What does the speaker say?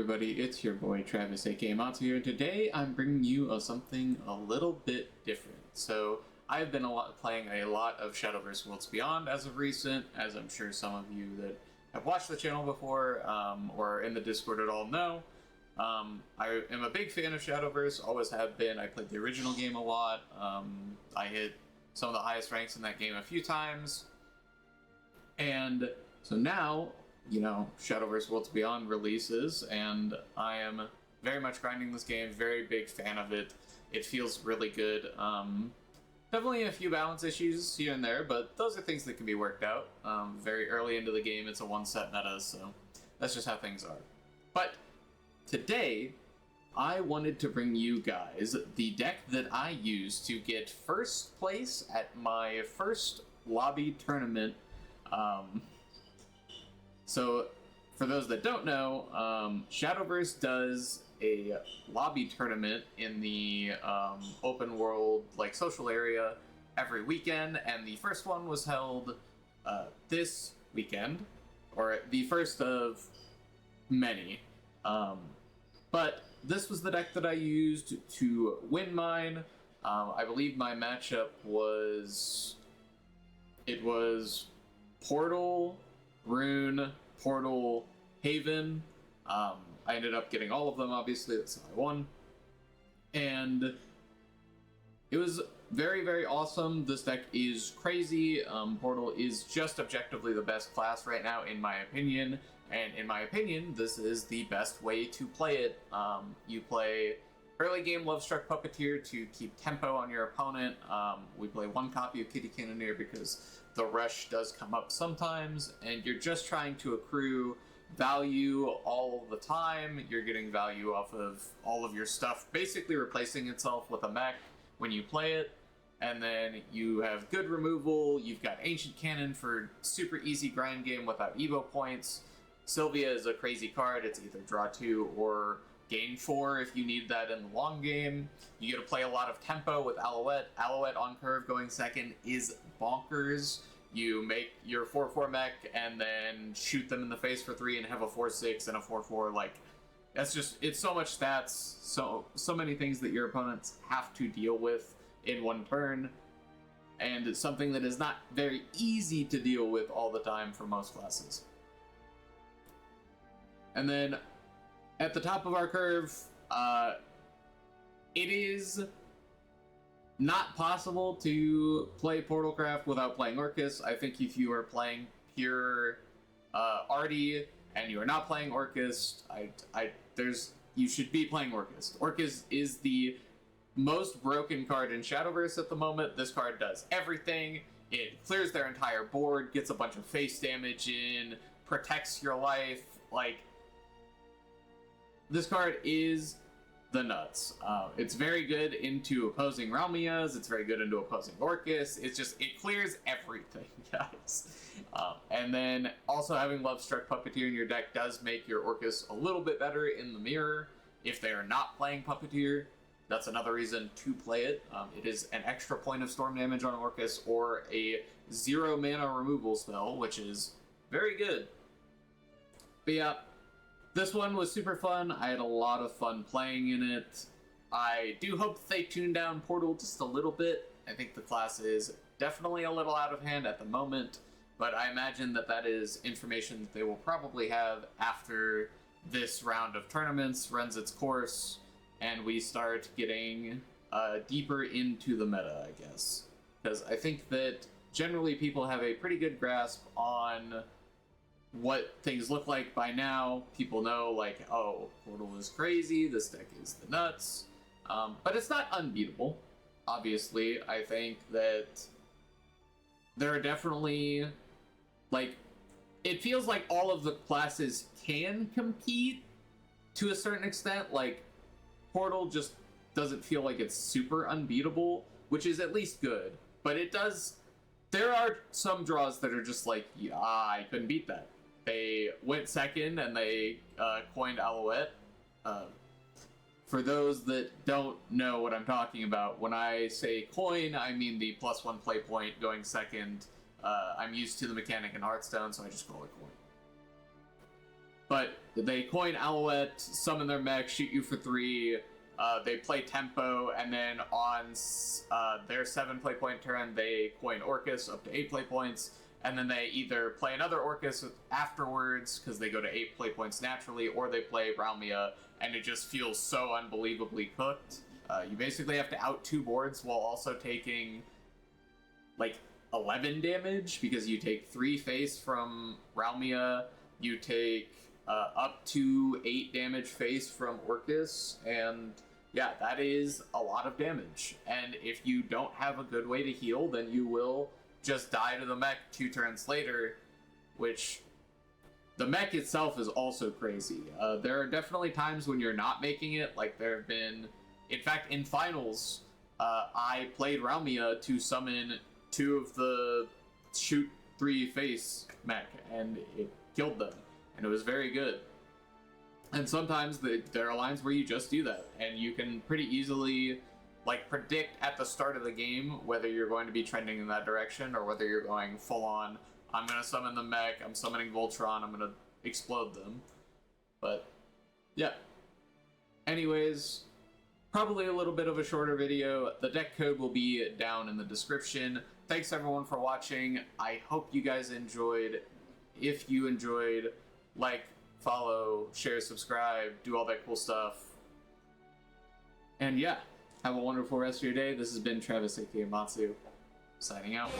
everybody, it's your boy Travis aka Matsu here, and today I'm bringing you something a little bit different. So, I've been playing a lot of Shadowverse Worlds Beyond as of recent, as I'm sure some of you that have watched the channel before, or in the Discord at all know. I am a big fan of Shadowverse, always have been. I played the original game a lot. I hit some of the highest ranks in that game a few times. And so now, you know, Shadowverse Worlds Beyond releases, and I am very much grinding this game, very big fan of it. It feels really good. Definitely a few balance issues here and there, but those are things that can be worked out. Very early into the game, it's a one-set meta, so that's just how things are. But today, I wanted to bring you guys the deck that I used to get first place at my first lobby tournament. So, for those that don't know, Shadowverse does a lobby tournament in the open world, like, social area every weekend, and the first one was held this weekend, or the first of many. But this was the deck that I used to win mine. I believe my matchup was... It was Portal, Rune, Portal, Haven. I ended up getting all of them, obviously, that's how I won. And it was very, very awesome. This deck is crazy. Portal is just objectively the best class right now, in my opinion. And in my opinion, this is the best way to play it. You play early game Lovestruck Puppeteer to keep tempo on your opponent. We play one copy of Kitty Cannoneer because the rush does come up sometimes, and you're just trying to accrue value all the time. You're getting value off of all of your stuff basically replacing itself with a mech when you play it, and then you have good removal. You've got Ancient Cannon for super easy grind game without Evo points. Sylvia is a crazy card. It's either draw 2 or gain 4 if you need that in the long game. You get to play a lot of tempo with Alouette. Alouette on curve going second is bonkers. You make your 4-4 mech and then shoot them in the face for 3 and have a 4-6 and a 4-4. Like, that's just, it's so much stats, so many things that your opponents have to deal with in one turn, and it's something that is not very easy to deal with all the time for most classes. And then at the top of our curve, it is not possible to play Portalcraft without playing Orcus. I think if you are playing pure Artie and you are not playing Orcus, you should be playing Orcus. Orcus is the most broken card in Shadowverse at the moment. This card does everything. It clears their entire board, gets a bunch of face damage in, protects your life. Like, this card is the nuts. It's very good into opposing Realmias, it's very good into opposing Orcus. It's just, it clears everything, guys. And then also having Lovestruck Puppeteer in your deck does make your Orcus a little bit better in the mirror. If they are not playing Puppeteer, that's another reason to play it. It is an extra point of storm damage on Orcus, or a 0 mana removal spell, which is very good. But yeah, this one was super fun. I had a lot of fun playing in it. I do hope that they tune down Portal just a little bit. I think the class is definitely a little out of hand at the moment, but I imagine that that is information that they will probably have after this round of tournaments runs its course and we start getting deeper into the meta, I guess. Because I think that generally people have a pretty good grasp on what things look like by now. People know, like, oh, Portal is crazy, this deck is the nuts. But it's not unbeatable, obviously. I think that there are definitely, like, it feels like all of the classes can compete to a certain extent. Like, Portal just doesn't feel like it's super unbeatable, which is at least good. But it does, there are some draws that are just like, yeah, I couldn't beat that. They went second and they coined Alouette. For those that don't know what I'm talking about, when I say coin, I mean the +1 play point going second. I'm used to the mechanic in Hearthstone, so I just call it coin. But they coin Alouette, summon their mech, shoot you for 3. They play tempo, and then on their 7 play point turn, they coin Orcus up to 8 play points, and then they either play another Orcus afterwards, because they go to 8 play points naturally, or they play Ralmia, and it just feels so unbelievably cooked. You basically have to out 2 boards while also taking, like, 11 damage, because you take 3 face from Ralmia, you take up to 8 damage face from Orcus, and yeah, that is a lot of damage. And if you don't have a good way to heal, then you will just die to the mech 2 turns later, which the mech itself is also crazy. There are definitely times when you're not making it, like there have been, in fact, in finals, I played Ralmia to summon 2 of the shoot 3 face mech, and it killed them. And it was very good. And sometimes there are lines where you just do that, and you can pretty easily, like, predict at the start of the game whether you're going to be trending in that direction or whether you're going full on, I'm going to summon the mech, I'm summoning Voltron, I'm going to explode them. But, yeah. Anyways, probably a little bit of a shorter video. The deck code will be down in the description. Thanks everyone for watching. I hope you guys enjoyed. If you enjoyed, like, follow, share, subscribe, do all that cool stuff. And yeah, have a wonderful rest of your day. This has been Travis, aka Matsu, signing out.